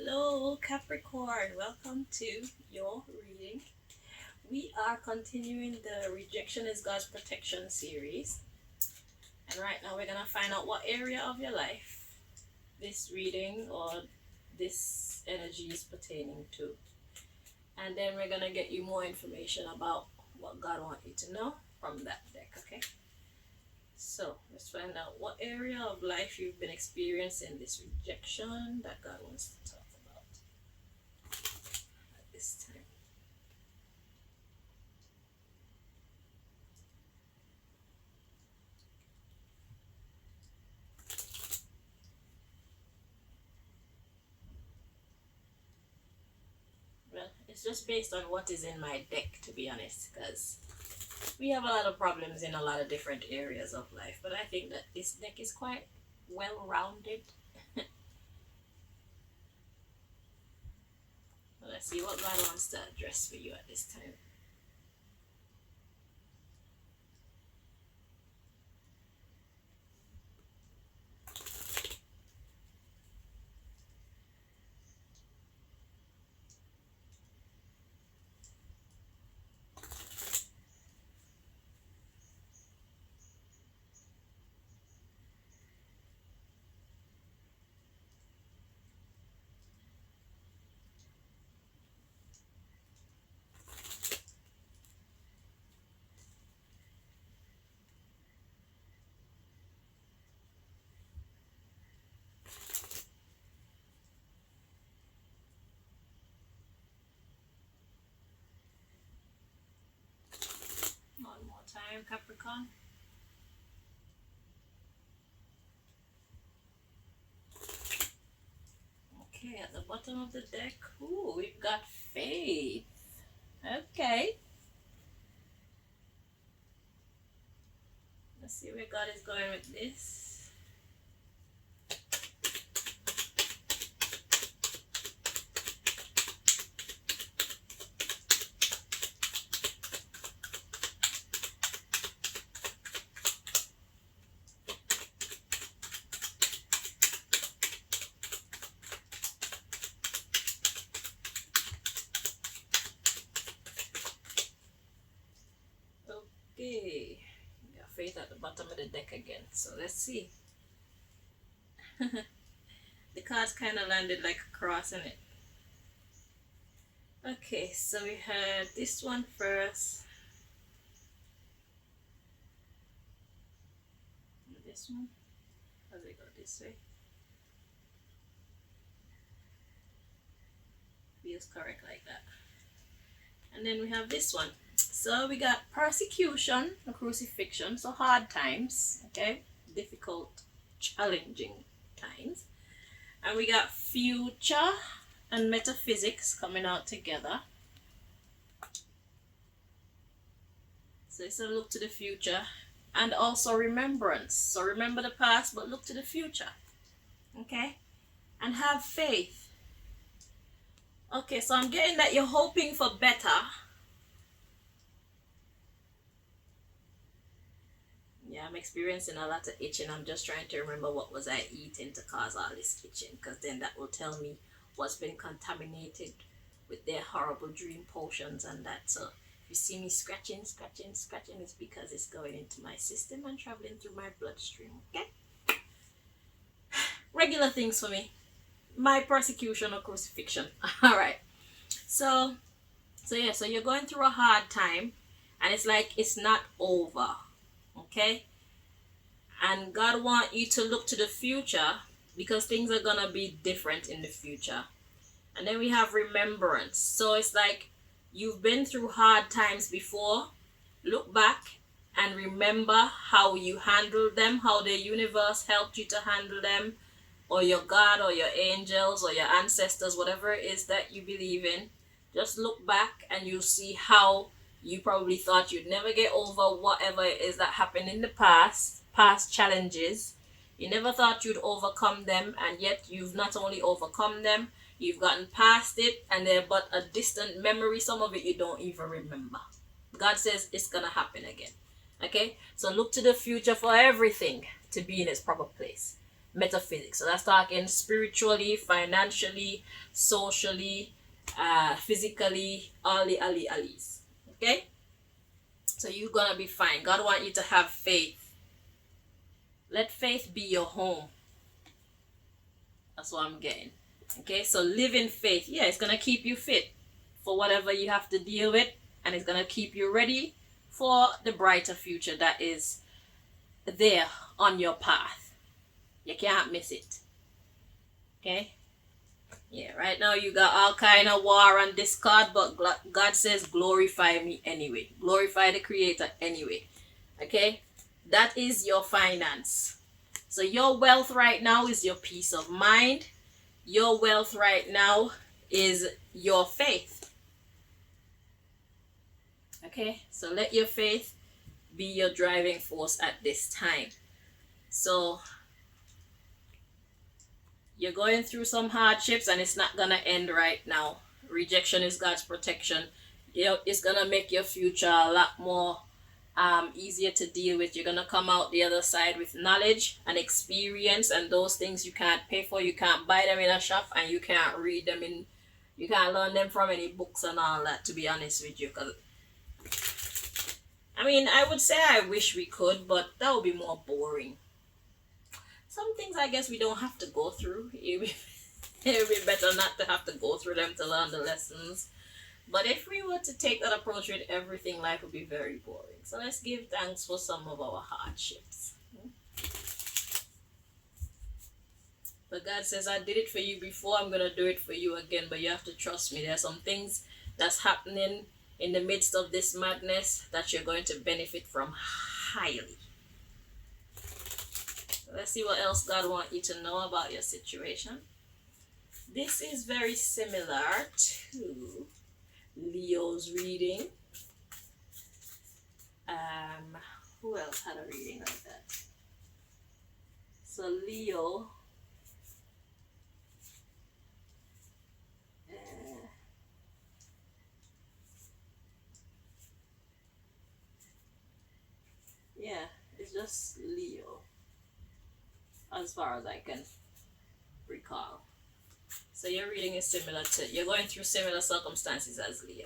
Hello, Capricorn. Welcome to your reading. We are continuing the Rejection is God's Protection series. And right now, we're going to find out what area of your life this reading or this energy is pertaining to. And then we're going to get you more information about what God wants you to know from that deck, okay? So let's find out what area of life you've been experiencing this rejection that God wants to talk about at this time. Well, it's just based on what is in my deck, to be honest, because we have a lot of problems in a lot of different areas of life, but I think that this deck is quite well rounded. Let's see what God wants to address for you at this time. One more time, Capricorn. Okay, at the bottom of the deck, ooh, we've got faith. Okay. Let's see where God is going with this. Okay, we got faith at the bottom of the deck again. So let's see. The cards kind of landed like a cross in it. Okay, so we had this one first. And this one. How do we go this way? Feels correct like that. And then we have this one. So we got persecution or crucifixion, so hard times, okay? Difficult, challenging times. And we got future and metaphysics coming out together. So it's a look to the future and also remembrance. So remember the past, but look to the future, okay? And have faith. Okay, so I'm getting that you're hoping for better. Yeah, I'm experiencing a lot of itching. I'm just trying to remember what was I eating to cause all this itching, because then that will tell me what's been contaminated with their horrible dream potions and that. So if you see me scratching, it's because it's going into my system and traveling through my bloodstream, okay? Regular things for me. My persecution or crucifixion. Alright. So you're going through a hard time and it's like it's not over. Okay, and God wants you to look to the future because things are gonna be different in the future. And then we have remembrance. So it's like you've been through hard times before. Look back and remember how you handled them, how the universe helped you to handle them, or your God or your angels or your ancestors, whatever it is that you believe in. Just look back and you'll see how you probably thought you'd never get over whatever it is that happened in the past challenges. You never thought you'd overcome them, and yet you've not only overcome them, you've gotten past it, and they're but a distant memory. Some of it you don't even remember. God says it's gonna happen again. Okay? So look to the future for everything to be in its proper place. metaphysics. So that's talking spiritually, financially, socially, physically, all the allies. Okay? So you're gonna be fine. God want you to have faith. Let faith be your home. That's what I'm getting. Okay, so live in faith. Yeah, it's gonna keep you fit for whatever you have to deal with, and it's gonna keep you ready for the brighter future that is there on your path. You can't miss it. Okay? Yeah, right now you got all kind of war and discord, but God says glorify me anyway. Glorify the Creator anyway. Okay? That is your finance. So your wealth right now is your peace of mind. Your wealth right now is your faith. Okay? So let your faith be your driving force at this time. So you're going through some hardships and it's not gonna end right now. Rejection is God's protection. It's gonna make your future a lot more easier to deal with. You're gonna come out the other side with knowledge and experience, and those things you can't pay for. You can't buy them in a shop, and you can't read them in. You can't learn them from any books and all that. To be honest with you, because I mean, I would say I wish we could, but that would be more boring. Some things I guess we don't have to go through. It would be better not to have to go through them to learn the lessons. But if we were to take that approach with everything, life would be very boring. So let's give thanks for some of our hardships. But God says, I did it for you before, I'm going to do it for you again. But you have to trust me. There are some things that's happening in the midst of this madness that you're going to benefit from highly. Let's see what else God wants you to know about your situation. This is very similar to Leo's reading. Who else had a reading like that? So Leo, yeah, it's just Leo, as far as I can recall. So your reading is similar to, you're going through similar circumstances as Leo.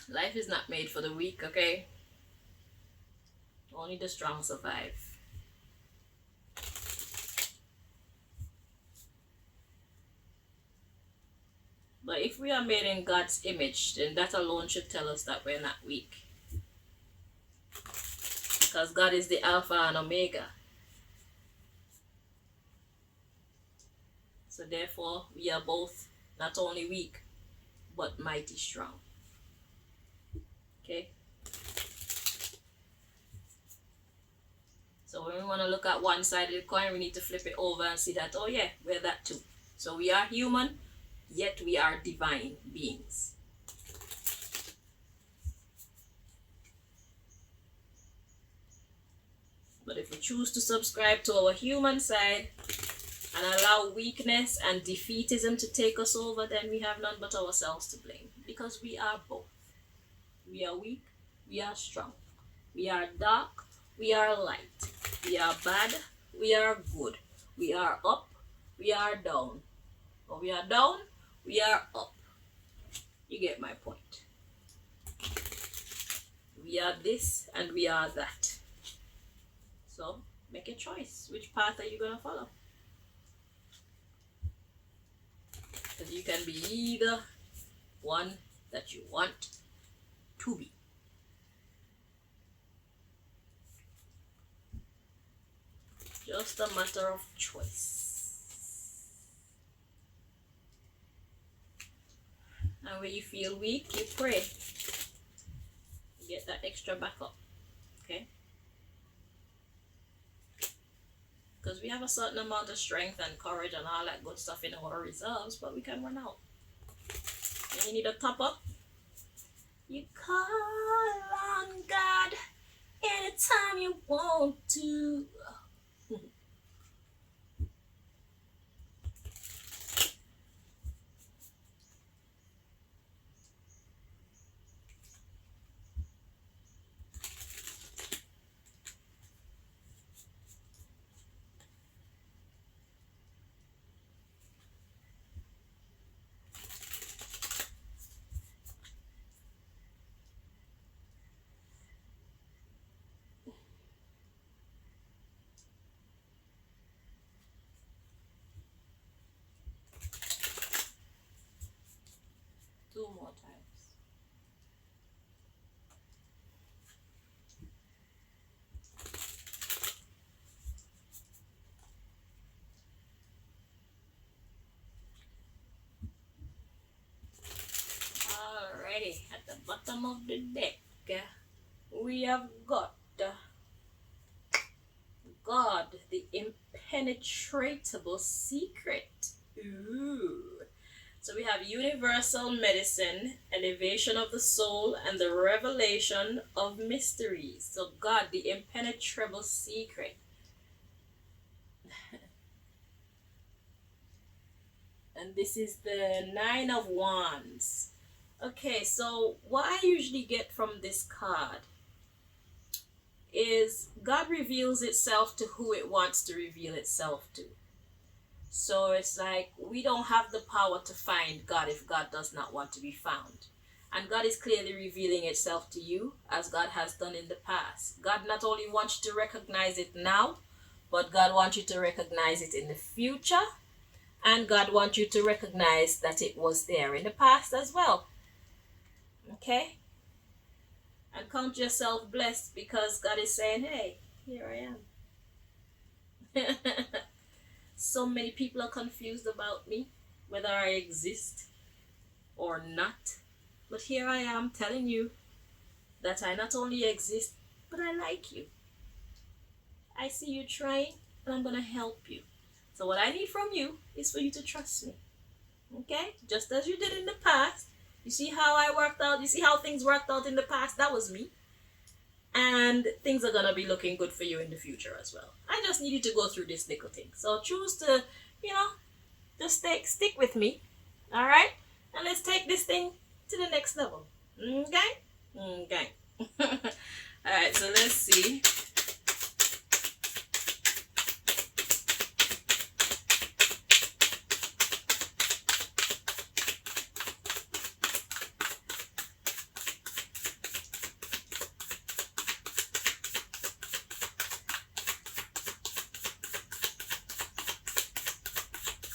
Life is not made for the weak, okay? Only the strong survive. But if we are made in God's image, then that alone should tell us that we're not weak. Because God is the Alpha and Omega. So therefore, we are both not only weak, but mighty strong. Okay? So when we want to look at one side of the coin, we need to flip it over and see that, oh yeah, we're that too. So we are human, yet we are divine beings. But if we choose to subscribe to our human side and allow weakness and defeatism to take us over, then we have none but ourselves to blame. Because we are both. We are weak, we are strong. We are dark, we are light. We are bad, we are good. We are up, we are down. Or we are down, we are up. You get my point. We are this and we are that. So make a choice. Which path are you going to follow? Because you can be either one that you want to be. Just a matter of choice. And when you feel weak, you pray. You get that extra backup. Okay? Because we have a certain amount of strength and courage and all that good stuff in our reserves, but we can run out. And you need a top up. You call on God anytime you want to. Two more times. Alrighty, at the bottom of the deck, we have got God, the impenetrable secret. Ooh. So we have universal medicine, elevation of the soul, and the revelation of mysteries. So God, the impenetrable secret. And this is the Nine of Wands. Okay, so what I usually get from this card is God reveals itself to who it wants to reveal itself to. So it's like we don't have the power to find God if God does not want to be found. And God is clearly revealing itself to you as God has done in the past. God not only wants you to recognize it now, but God wants you to recognize it in the future. And God wants you to recognize that it was there in the past as well. Okay? And count yourself blessed because God is saying, hey, here I am. So many people are confused about me, whether I exist or not. But here I am telling you that I not only exist, but I like you. I see you trying, and I'm going to help you. So what I need from you is for you to trust me. Okay? Just as you did in the past. You see how I worked out? You see how things worked out in the past? That was me. And things are going to be looking good for you in the future as well. I just need you to go through this little thing. So choose to, just stick with me. All right? And let's take this thing to the next level. Okay? Okay. All right, so let's see.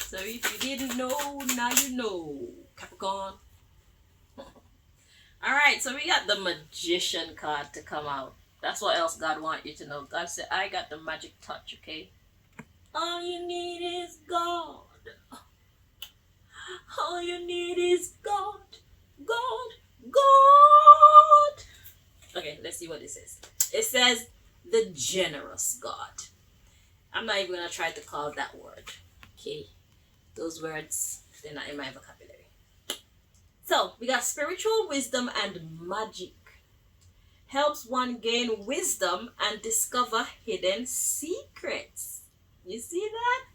So if you didn't know, now you know, Capricorn. Alright, so we got the Magician card to come out. That's what else God wants you to know. God said, I got the magic touch, okay? All you need is God. All you need is God. God. God. Okay, let's see what it says. It says, the generous God. I'm not even going to try to call that word. Okay? Those words, they're not in my vocabulary. So, we got spiritual wisdom and magic. Helps one gain wisdom and discover hidden secrets. You see that?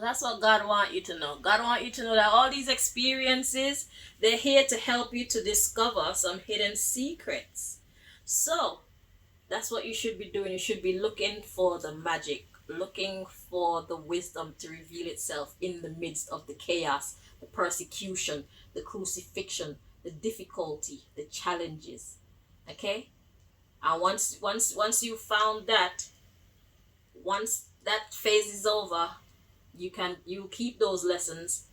That's what God wants you to know. God wants you to know that all these experiences, they're here to help you to discover some hidden secrets. So, that's what you should be doing. You should be looking for the magic, looking for the wisdom to reveal itself in the midst of the chaos, the persecution, the crucifixion, the difficulty, the challenges. Okay? And once you found that, once that phase is over, you keep those lessons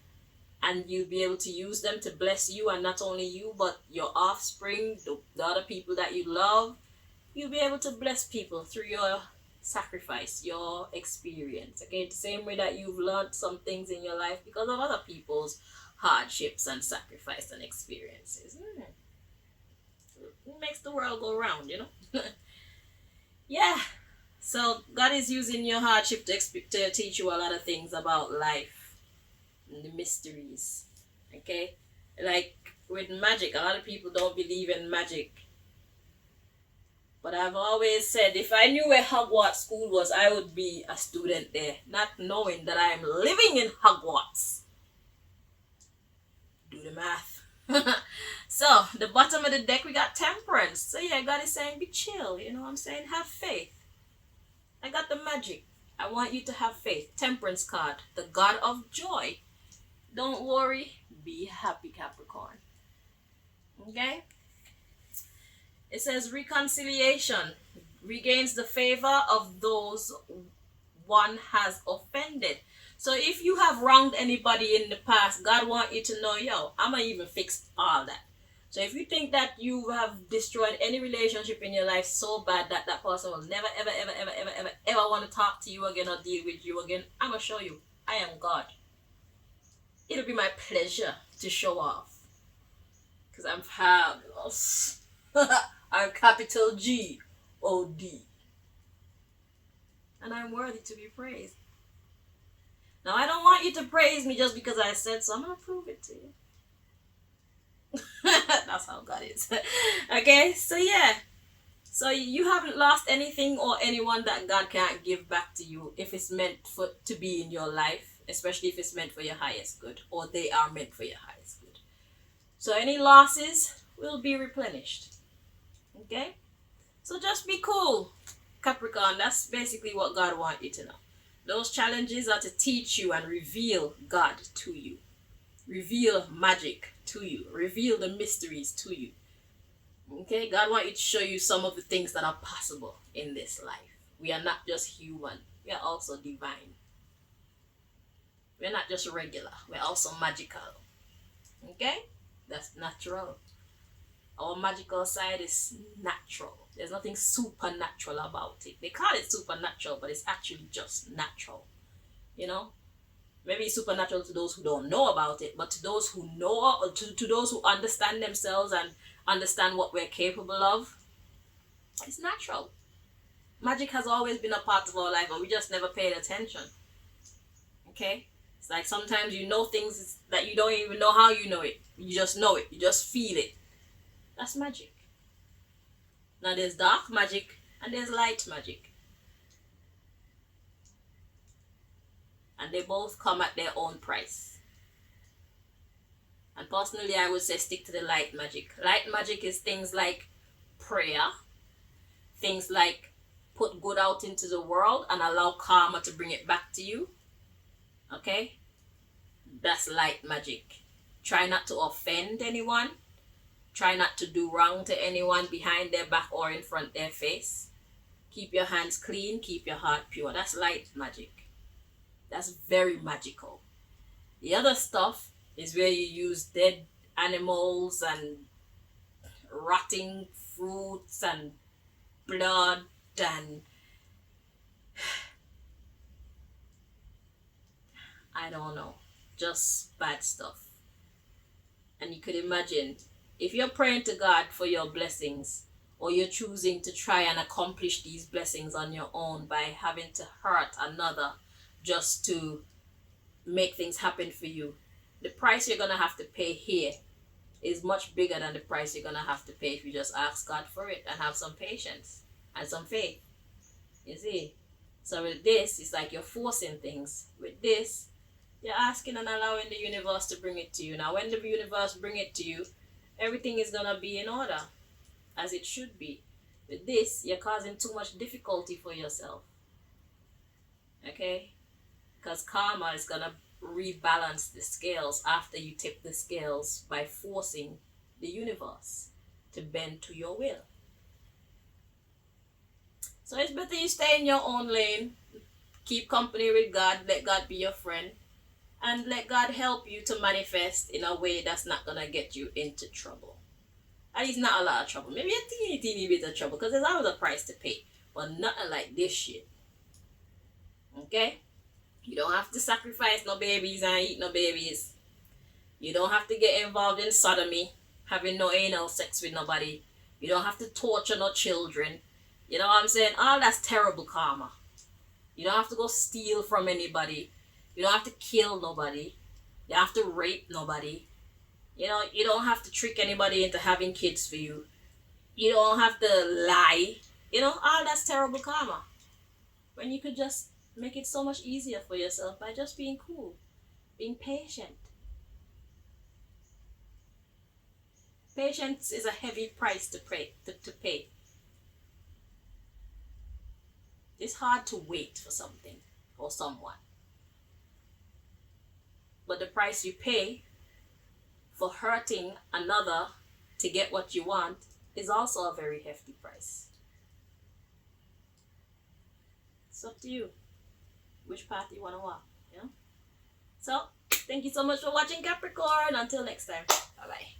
and you'll be able to use them to bless you, and not only you but your offspring, the other people that you love. You'll be able to bless people through your sacrifice, your experience. Okay, the same way that you've learned some things in your life because of other people's hardships and sacrifice and experiences. It makes the world go round, Yeah. So God is using your hardship to teach you a lot of things about life and the mysteries. Okay? Like with magic, a lot of people don't believe in magic. But I've always said, if I knew where Hogwarts School was, I would be a student there, not knowing that I am living in Hogwarts. Do the math. So, the bottom of the deck, we got Temperance. So yeah, God is saying, be chill, you know what I'm saying? Have faith. I got the magic. I want you to have faith. Temperance card, the God of joy. Don't worry, be happy, Capricorn. Okay? It says reconciliation regains the favor of those one has offended. So if you have wronged anybody in the past, God want you to know, yo, I'm gonna even fix all that. So if you think that you have destroyed any relationship in your life so bad that that person will never, ever, ever, ever, ever, ever, ever want to talk to you again or deal with you again, I'm gonna show you. I am God. It'll be my pleasure to show off. Because I'm fabulous. I'm capital G-O-D. And I'm worthy to be praised. Now, I don't want you to praise me just because I said so. I'm going to prove it to you. That's how God is. Okay, so yeah. So you haven't lost anything or anyone that God can't give back to you if it's meant for to be in your life, especially if it's meant for your highest good, or they are meant for your highest good. So any losses will be replenished. Okay? So just be cool, Capricorn. That's basically what God wants you to know. Those challenges are to teach you and reveal God to you. Reveal magic to you. Reveal the mysteries to you. Okay? God wants you to show you some of the things that are possible in this life. We are not just human. We are also divine. We're not just regular. We're also magical. Okay? That's natural. Our magical side is natural. There's nothing supernatural about it. They call it supernatural, but it's actually just natural. You know? Maybe it's supernatural to those who don't know about it, but to those who know, or to those who understand themselves and understand what we're capable of, it's natural. Magic has always been a part of our life, but we just never paid attention. Okay? It's like sometimes you know things that you don't even know how you know it. You just know it. You just feel it. That's magic. Now there's dark magic and there's light magic. And they both come at their own price. And personally, I would say stick to the light magic. Light magic is things like prayer, things like put good out into the world and allow karma to bring it back to you. Okay? That's light magic. Try not to offend anyone. Try not to do wrong to anyone behind their back or in front of their face. Keep your hands clean. Keep your heart pure. That's light magic. That's very magical. The other stuff is where you use dead animals and rotting fruits and blood and I don't know, just bad stuff. And you could imagine if you're praying to God for your blessings, or you're choosing to try and accomplish these blessings on your own by having to hurt another just to make things happen for you, the price you're going to have to pay here is much bigger than the price you're going to have to pay if you just ask God for it and have some patience and some faith. You see? So with this, it's like you're forcing things. With this, you're asking and allowing the universe to bring it to you. Now, when the universe bring it to you, everything is going to be in order, as it should be. With this, you're causing too much difficulty for yourself. Okay? Because karma is going to rebalance the scales after you tip the scales by forcing the universe to bend to your will. So it's better you stay in your own lane, keep company with God, let God be your friend, and let God help you to manifest in a way that's not going to get you into trouble. At least not a lot of trouble. Maybe a teeny bit of trouble, because there's always a price to pay. But nothing like this shit. Okay? You don't have to sacrifice no babies and eat no babies. You don't have to get involved in sodomy, having no anal sex with nobody. You don't have to torture no children. You know what I'm saying? All that's terrible karma. You don't have to go steal from anybody. You don't have to kill nobody. You don't have to rape nobody. You know, you don't have to trick anybody into having kids for you. You don't have to lie. You know, all that's terrible karma. When you could just make it so much easier for yourself by just being cool, being patient. Patience is a heavy price to pay. It's hard to wait for something or someone. But the price you pay for hurting another to get what you want is also a very hefty price. It's up to you which path you want to walk, you know? So thank you so much for watching, Capricorn. Until next time. Bye bye.